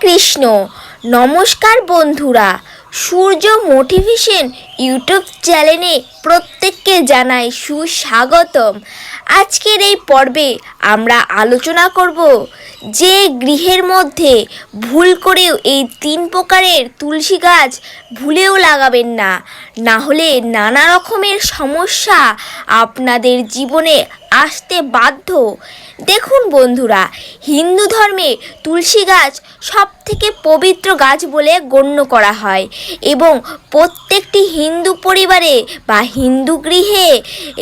কৃষ্ণ। নমস্কার বন্ধুরা, সূর্য motivation YouTube চ্যানেলে প্রত্যেককে জানাই সুস্বাগতম। আজকের এই পর্বে আমরা আলোচনা করব যে গৃহের মধ্যে ভুল করেও এই 3 প্রকারের তুলসী গাছ ভুলেও লাগাবেন না, না হলে নানা রকমের সমস্যা আপনাদের জীবনে আসতে বাধ্য। দেখুন বন্ধুরা, হিন্দু ধর্মে তুলসী গাছ সব থেকে পবিত্র গাছ বলে গণ্য করা হয় এবং প্রত্যেকটি হিন্দু পরিবারে বা হিন্দু গৃহে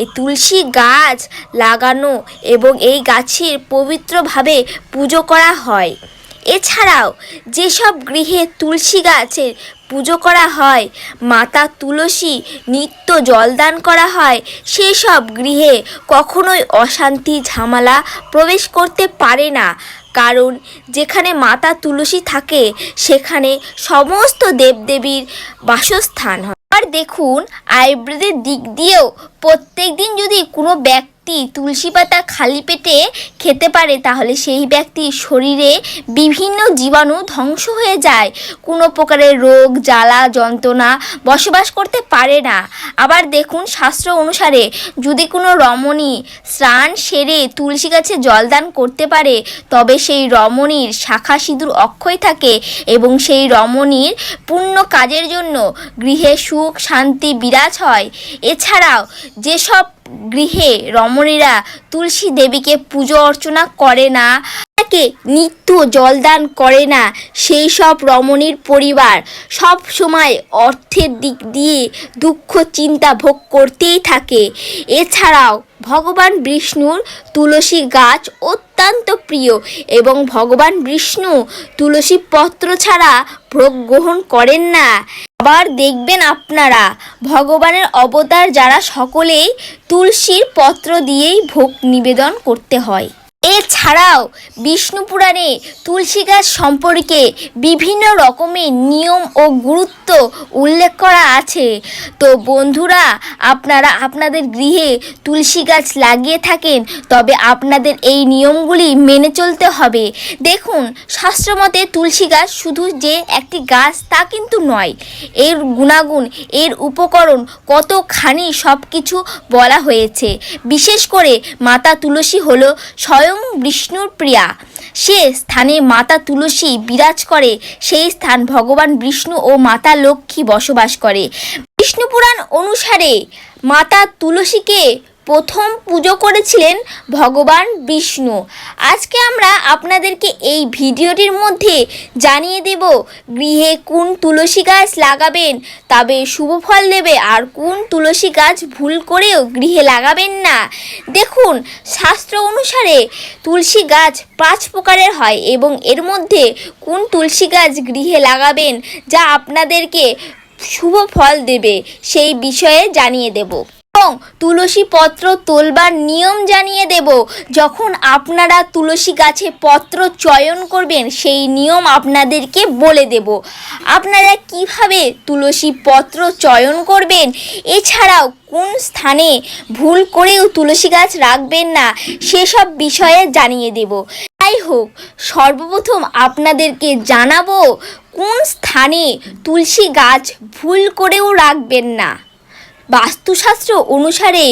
এই তুলসী গাছ লাগানো এবং এই গাছের পবিত্রভাবে পুজো করা হয়। এছাড়াও যেসব গৃহে তুলসী গাছের পুজো করা হয়, মাতা তুলসী নিত্য জলদান করা হয়, সেসব গৃহে কখনোই অশান্তি ঝামেলা প্রবেশ করতে পারে না। কারণ যেখানে মাতা তুলসী থাকে সেখানে সমস্ত দেবদেবীর বাসস্থান হয়। আর দেখুন, আয়ুর্বেদের দিক দিয়েও প্রত্যেক দিন যদি কোনো ব্যক্তি তুলসী পাতা খালি পেটে খেতে পারে তাহলে সেই ব্যক্তির শরীরে বিভিন্ন জীবাণু ধ্বংস হয়ে যায়, কোনো প্রকারের রোগ জ্বালা যন্ত্রণা বসবাস করতে পারে না। আবার দেখুন, শাস্ত্র অনুসারে যদি কোনো রমণী স্নান সেরে তুলসী গাছে জলদান করতে পারে তবে সেই রমণীর শাখা সিঁদুর অক্ষয় থাকে এবং সেই রমণীর পুণ্য কাজের জন্য গৃহে সুখ শান্তি বিরাজ হয়। এছাড়াও যেসব গৃহে রমণীরা তুলসী দেবীকে পুজো অর্চনা করে না, তাকে নিত্য জলদান করে না, সেই সব রমণীর পরিবার সব সময় অর্থের দিক দিয়ে দুঃখ চিন্তা ভোগ করতেই থাকে। এছাড়াও ভগবান বিষ্ণুর তুলসী গাছ অত্যন্ত প্রিয় এবং ভগবান বিষ্ণু তুলসী পত্র ছাড়া ভোগ গ্রহণ করেন না। আবার দেখবেন আপনারা, ভগবানের অবতার যারা সকলেই তুলসীর পত্র দিয়েই ভোগ নিবেদন করতে হয়। এছাড়াও বিষ্ণু পুরাণে তুলসী গাছ সম্পর্কে বিভিন্ন রকমের নিয়ম ও গুরুত্ব উল্লেখ করা আছে। তো বন্ধুরা, আপনারা আপনাদের গৃহে তুলসী গাছ লাগিয়ে থাকেন তবে আপনাদের এই নিয়মগুলি মেনে চলতে হবে। দেখুন, শাস্ত্রমতে তুলসী গাছ শুধু যে একটি গাছ তা কিন্তু নয়, এর গুণাগুণ এর উপকরণ কতখানি সব কিছু বলা হয়েছে। বিশেষ করে মাতা তুলসী হলো স্বয়ং বিষ্ণুর প্রিয়া। সে স্থানে মাতা তুলসী বিরাজ করে, সেই স্থান ভগবান বিষ্ণু ও মাতা লক্ষ্মী বসবাস করে। বিষ্ণু পুরাণ অনুসারে মাতা তুলসীকে প্রথম পুজো করেছিলেন ভগবান বিষ্ণু। আজকে আমরা আপনাদেরকে এই ভিডিওটির মধ্যে জানিয়ে দেব গৃহে কোন তুলসী গাছ লাগাবেন তবে শুভ ফল দেবে আর কোন তুলসী গাছ ভুল করেও গৃহে লাগাবেন না। দেখুন, শাস্ত্র অনুসারে তুলসী গাছ 5 প্রকারের হয় এবং এর মধ্যে কোন তুলসী গাছ গৃহে লাগাবেন যা আপনাদেরকে শুভ ফল দেবে সেই বিষয়ে জানিয়ে দেব এবং তুলসী পত্র তোলবার নিয়ম জানিয়ে দেব। যখন আপনারা তুলসী গাছে পত্র চয়ন করবেন সেই নিয়ম আপনাদেরকে বলে দেব, আপনারা কিভাবে তুলসী পত্র চয়ন করবেন। এছাড়াও কোন স্থানে ভুল করেও তুলসী গাছ রাখবেন না সেসব বিষয়ে জানিয়ে দেব। যাই হোক, সর্বপ্রথম আপনাদেরকে জানাবো কোন স্থানে তুলসী গাছ ভুল করেও রাখবেন না। বাস্তুশাস্ত্র অনুসারে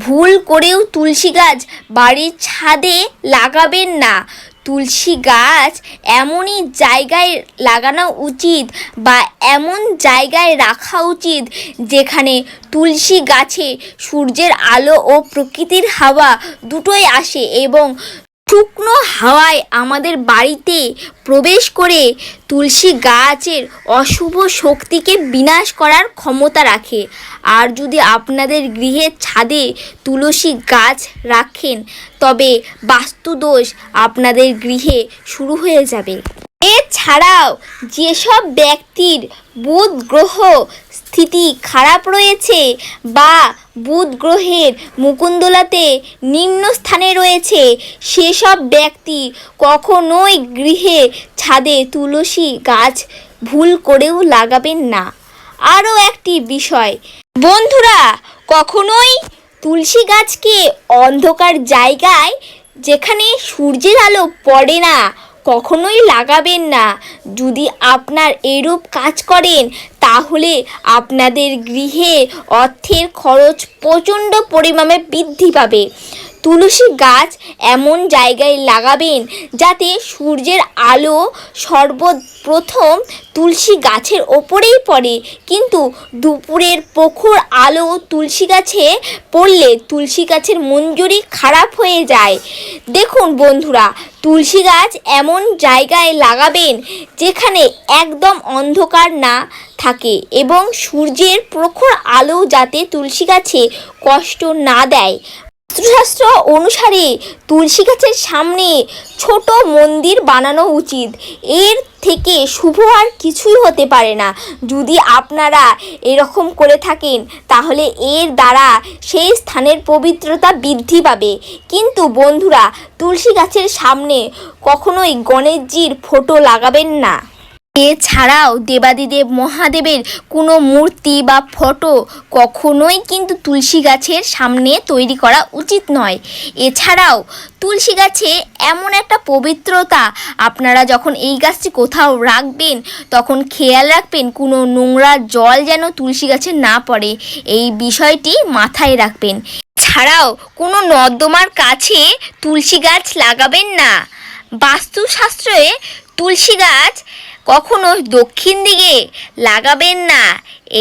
ভুল করেও তুলসী গাছ বাড়ির ছাদে লাগাবেন না। তুলসী গাছ এমনই জায়গায় লাগানো উচিত বা এমন জায়গায় রাখা উচিত যেখানে তুলসী গাছে সূর্যের আলো ও প্রকৃতির হাওয়া দুটোই আসে এবং শুকনো হাওয়ায় আমাদের বাড়িতে প্রবেশ করে তুলসী গাছের অশুভ শক্তিকে বিনাশ করার ক্ষমতা রাখে। আর যদি আপনাদের গৃহের ছাদে তুলসী গাছ রাখেন তবে বাস্তুদোষ আপনাদের গৃহে শুরু হয়ে যাবে। এছাড়াও যেসব ব্যক্তির বুধ গ্রহ স্থিতি খারাপ রয়েছে বা বুধ গ্রহের মুকুন্দলাতে নিম্ন স্থানে রয়েছে সেসব ব্যক্তি কখনোই গৃহে ছাদে তুলসী গাছ ভুল করেও লাগাবেন না। আরও একটি বিষয় বন্ধুরা, কখনোই তুলসী গাছকে অন্ধকার জায়গায় যেখানে সূর্যের আলো পড়ে না কখনোই লাগাবেন না। যদি আপনার এরূপ কাজ করেন তাহলে আপনাদের গৃহে অর্থের খরচ প্রচণ্ড পরিমাণে বৃদ্ধি পাবে। তুলসী গাছ এমন জায়গায় লাগাবেন যাতে সূর্যের আলো সর্বপ্রথম তুলসী গাছের ওপরেই পড়ে, কিন্তু দুপুরের প্রখর আলো তুলসী গাছে পড়লে তুলসী গাছের মঞ্জরি খারাপ হয়ে যায়। দেখুন বন্ধুরা, তুলসী গাছ এমন জায়গায় লাগাবেন যেখানে একদম অন্ধকার না থাকে এবং সূর্যের প্রখর আলো যাতে তুলসী গাছে কষ্ট না দেয়। বাস্তুশাস্ত্র অনুসারে তুলসী গাছের সামনে ছোট মন্দির বানানো উচিত। এর থেকে শুভ আর কিছুই হতে পারে না। যদি আপনারা এরকম করে থাকেন তাহলে এর দ্বারা সেই স্থানের পবিত্রতা বৃদ্ধি পাবে। কিন্তু বন্ধুরা, তুলসী গাছের সামনে কখনোই গণেশজির ফটো লাগাবেন না। এছাড়াও দেবাদিদেব মহাদেবের কোনো মূর্তি বা ফটো কখনোই কিন্তু তুলসী গাছের সামনে তৈরি করা উচিত নয়। এছাড়াও তুলসী গাছে এমন একটা পবিত্রতা, আপনারা যখন এই গাছটি কোথাও রাখবেন তখন খেয়াল রাখবেন কোনো নোংরা জল যেন তুলসী গাছে না পড়ে, এই বিষয়টি মাথায় রাখবেন। ছাড়াও কোনো নর্দমার কাছে তুলসী গাছ লাগাবেন না। বাস্তুশাস্ত্রে তুলসী গাছ কখনো দক্ষিণ দিকে লাগাবেন না।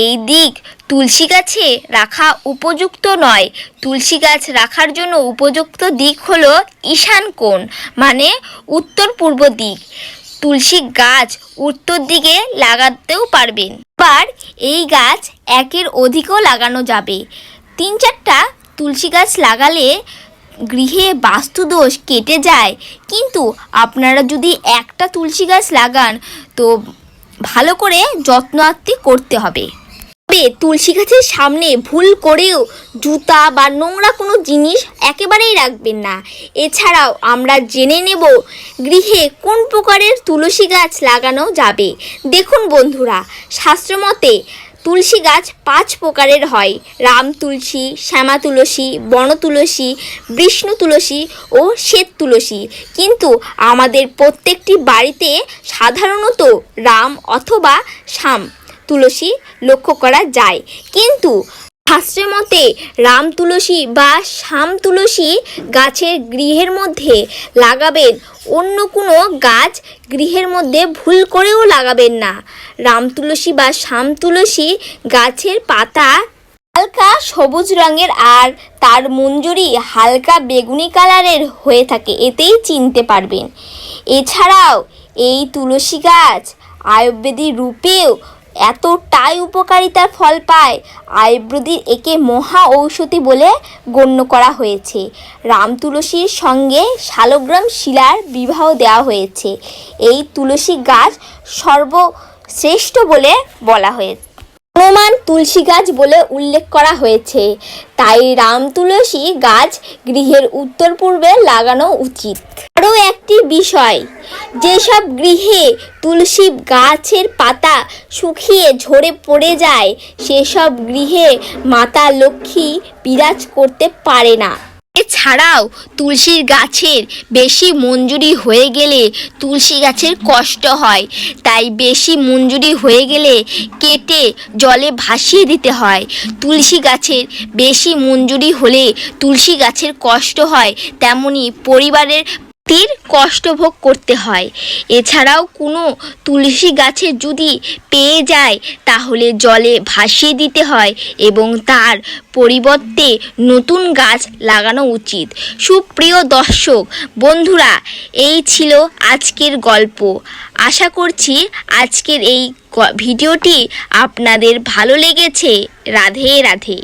এই দিক তুলসী গাছে রাখা উপযুক্ত নয়। তুলসী গাছ রাখার জন্য উপযুক্ত দিক হলো ঈশান কোণ, মানে উত্তর পূর্ব দিক। তুলসী গাছ উত্তর দিকে লাগাতেও পারবেন। আবার এই গাছ একের অধিকও লাগানো যাবে। 3-4টা তুলসী গাছ লাগালে গৃহে বাস্তুদোষ কেটে যায়। কিন্তু আপনারা যদি একটা তুলসী গাছ লাগান তো ভালো করে যত্নার্থী করতে হবে। তবে তুলসী গাছের সামনে ভুল করেও জুতা বা নোংরা কোনো জিনিস একেবারেই রাখবেন না। এছাড়াও আমরা জেনে নেব গৃহে কোন প্রকারের তুলসী গাছ লাগানো যাবে। দেখুন বন্ধুরা, শাস্ত্রমতে তুলসী গাছ 5 প্রকারের হয়: রাম তুলসী, শ্যামা তুলসী, বন তুলসী, বিষ্ণু তুলসী ও শ্বেত তুলসী। কিন্তু আমাদের প্রত্যেকটি বাড়িতে সাধারণত রাম অথবা শ্যাম তুলসী লক্ষ্য করা যায়। কিন্তু শাস্ত্রের মতে রাম তুলসী বা শ্যাম তুলসী গাছের গৃহের মধ্যে লাগাবেন। অন্য কোনো গাছ গৃহের মধ্যে ভুল করেও লাগাবেন না। রাম তুলসী বা শ্যাম তুলসী গাছের পাতা হালকা সবুজ রঙের আর তার মঞ্জরি হালকা বেগুনি কালারের হয়ে থাকে, এতেই চিনতে পারবেন। এছাড়াও এই তুলসী গাছ আয়ুর্বেদিক রূপেও এতটাই উপকারিতার ফল পায়, আয়ুর্বেদিক একে মহা ঔষধি বলে গণ্য করা হয়েছে। রাম তুলসীর সঙ্গে শালগ্রাম শিলার বিবাহ দেওয়া হয়েছে। এই তুলসী গাছ সর্বশ্রেষ্ঠ বলে বলা হয়েছে। হনুমান তুলসী গাছ বলে উল্লেখ করা হয়েছে। তাই রাম তুলসী গাছ গৃহের উত্তর পূর্বে লাগানো উচিত। আরও একটি বিষয়, যেসব গৃহে তুলসী গাছের পাতা শুকিয়ে ঝরে পড়ে যায় সেসব গৃহে মাতা লক্ষ্মী বিরাজ করতে পারে না। এছাড়াও তুলসী গাছের বেশি মঞ্জুরি হয়ে গেলে তুলসী গাছের কষ্ট হয়, তাই বেশি মঞ্জুরি হয়ে গেলে কেটে জলে ভাসিয়ে দিতে হয়। তুলসী গাছের বেশি মঞ্জুরি হলে তুলসী গাছের কষ্ট হয়, তেমনি পরিবারের কষ্ট ভোগ করতে হয়। এছাড়াও কোনো তুলসী গাছে যদি পেয়ে যায় তাহলে জলে ভাসিয়ে দিতে হয় এবং তার পরিবর্তে নতুন গাছ লাগানো উচিত। সুপ্রিয় দর্শক বন্ধুরা, এই ছিল আজকের গল্প। আশা করছি আজকের এই ভিডিওটি আপনাদের ভালো লেগেছে। রাধে রাধে।